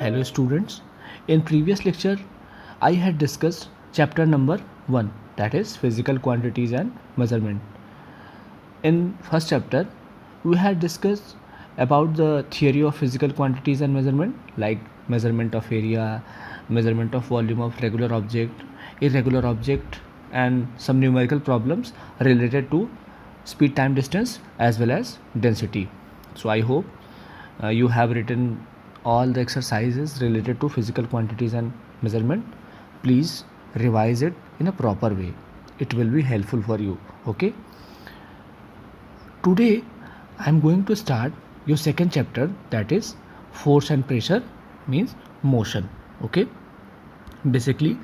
Hello students. In previous lecture I had discussed chapter number 1, that is physical quantities and measurement. In first chapter we had discussed about the theory of physical quantities and measurement, like measurement of area, measurement of volume of regular object, irregular object, and some numerical problems related to speed, time, distance as well as density. So I hope you have written all the exercises related to physical quantities and measurement. Please revise it in a proper way. It will be helpful for you. Okay. Today I am going to start your second chapter, that is force and pressure means motion. Okay. Basically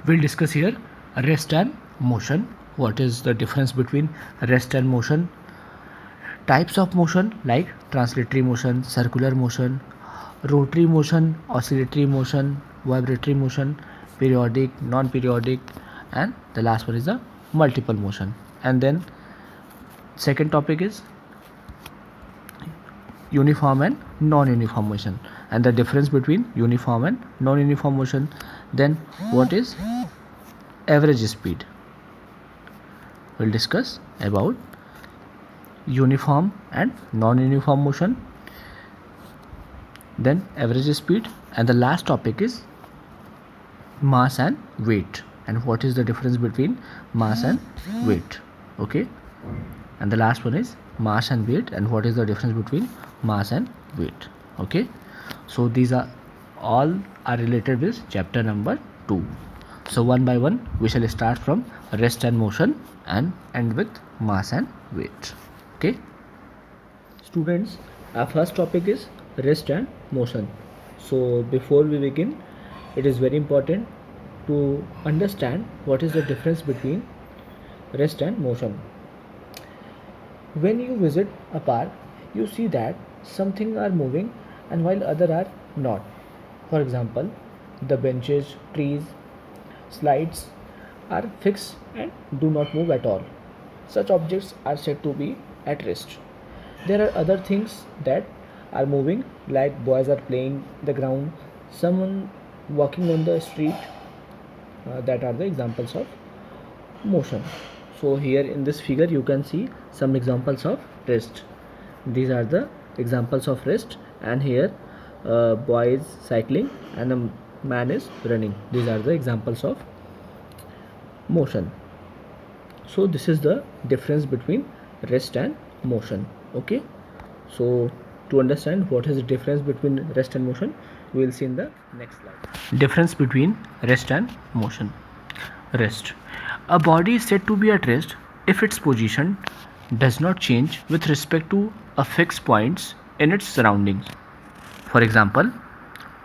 we'll discuss here rest and motion. What is the difference between rest and motion? Types of motion like translatory motion, circular motion, rotary motion, oscillatory motion, vibratory motion, periodic, non-periodic, and the last one is the multiple motion. And then second topic is uniform and non-uniform motion and the difference between uniform and non-uniform motion. Then what is average speed? We'll discuss about uniform and non-uniform motion, then average speed, and the last topic is mass and weight and what is the difference between mass and weight. Okay, and the last one is mass and weight and what is the difference between mass and weight. Okay, so these are all are related with chapter number 2. So one by one we shall start from rest and motion and end with mass and weight. Okay students, our first topic is rest and motion. So before we begin, it is very important to understand what is the difference between rest and motion. When you visit a park, you see that some things are moving and while other are not. For example, the benches, trees, slides are fixed and do not move at all. Such objects are said to be at rest. There are other things that are moving, like boys are playing the ground, someone walking on the street, that are the examples of motion. So here in this figure you can see some examples of rest. These are the examples of rest, and here boy is cycling and a man is running. These are the examples of motion. So this is the difference between rest and motion. Okay, so to understand what is the difference between rest and motion, we will see in the next slide. Difference between rest and motion. Rest. A body is said to be at rest if its position does not change with respect to a fixed point in its surroundings. For example,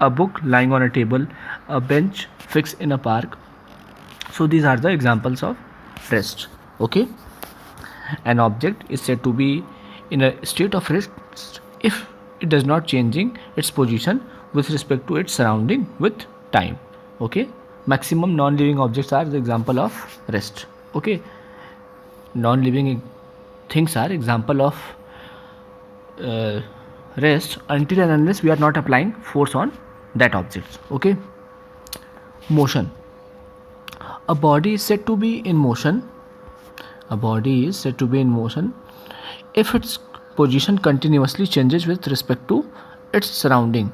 a book lying on a table, a bench fixed in a park. So these are the examples of rest. Okay, an object is said to be in a state of rest if it does not changing its position with respect to its surrounding with time. Okay, maximum non-living objects are the example of rest. Okay, non-living things are example of rest until and unless we are not applying force on that object. Okay, motion. A body is said to be in motion. A body is said to be in motion if its position continuously changes with respect to its surrounding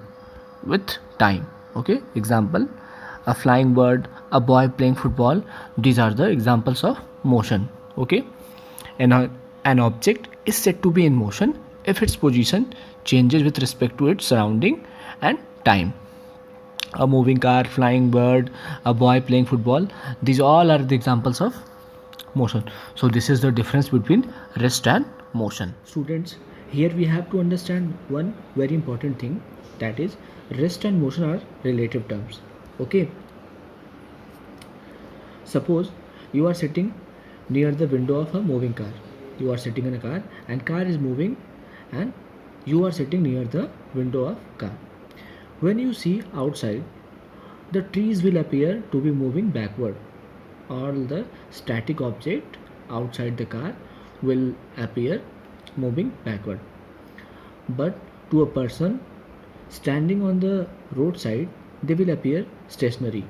with time. Okay, example, a flying bird, a boy playing football. These are the examples of motion. Okay, and an object is said to be in motion if its position changes with respect to its surrounding and time. A moving car, flying bird, a boy playing football, these all are the examples of motion. So this is the difference between rest and motion. Students, here we have to understand one very important thing, that is rest and motion are relative terms. Okay, suppose you are sitting near the window of a moving car. You are sitting in a car and car is moving and you are sitting near the window of car. When you see outside, the trees will appear to be moving backward. All the static object outside the car will appear moving backward. But to a person Standing on the roadside, they will appear stationary.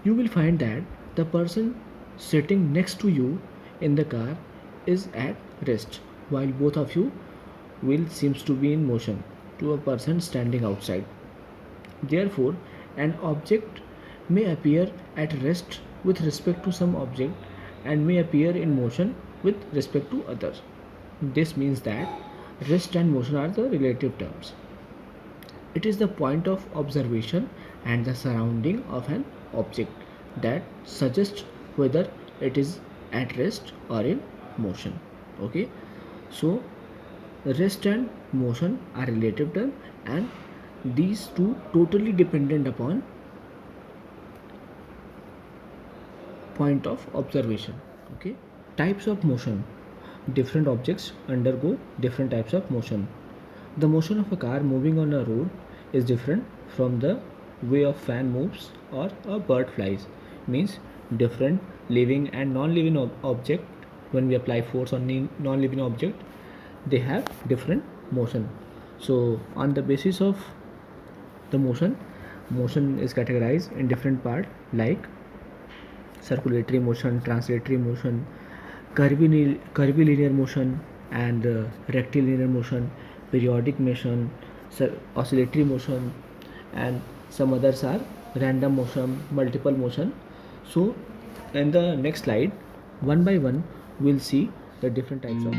You will find that the person sitting next to you in the car is at rest, while both of you will seems to be in motion to a person standing outside. Therefore, an object may appear at rest with respect to some object and may appear in motion with respect to others. This means that rest and motion are the relative terms. It is the point of observation and the surrounding of an object that suggests whether it is at rest or in motion. Okay, so rest and motion are relative term, and these two totally dependent upon point of observation. Okay, types of motion. Different objects undergo different types of motion. The motion of a car moving on a road is different from the way a fan moves or a bird flies. Means different living and non-living object, when we apply force on non-living object, they have different motion. So on the basis of the motion is categorized in different part like circulatory motion, translatory motion, curvilinear motion, and rectilinear motion, periodic motion, oscillatory motion, and some others are random motion, multiple motion. So in the next slide, one by one, we'll see the different types of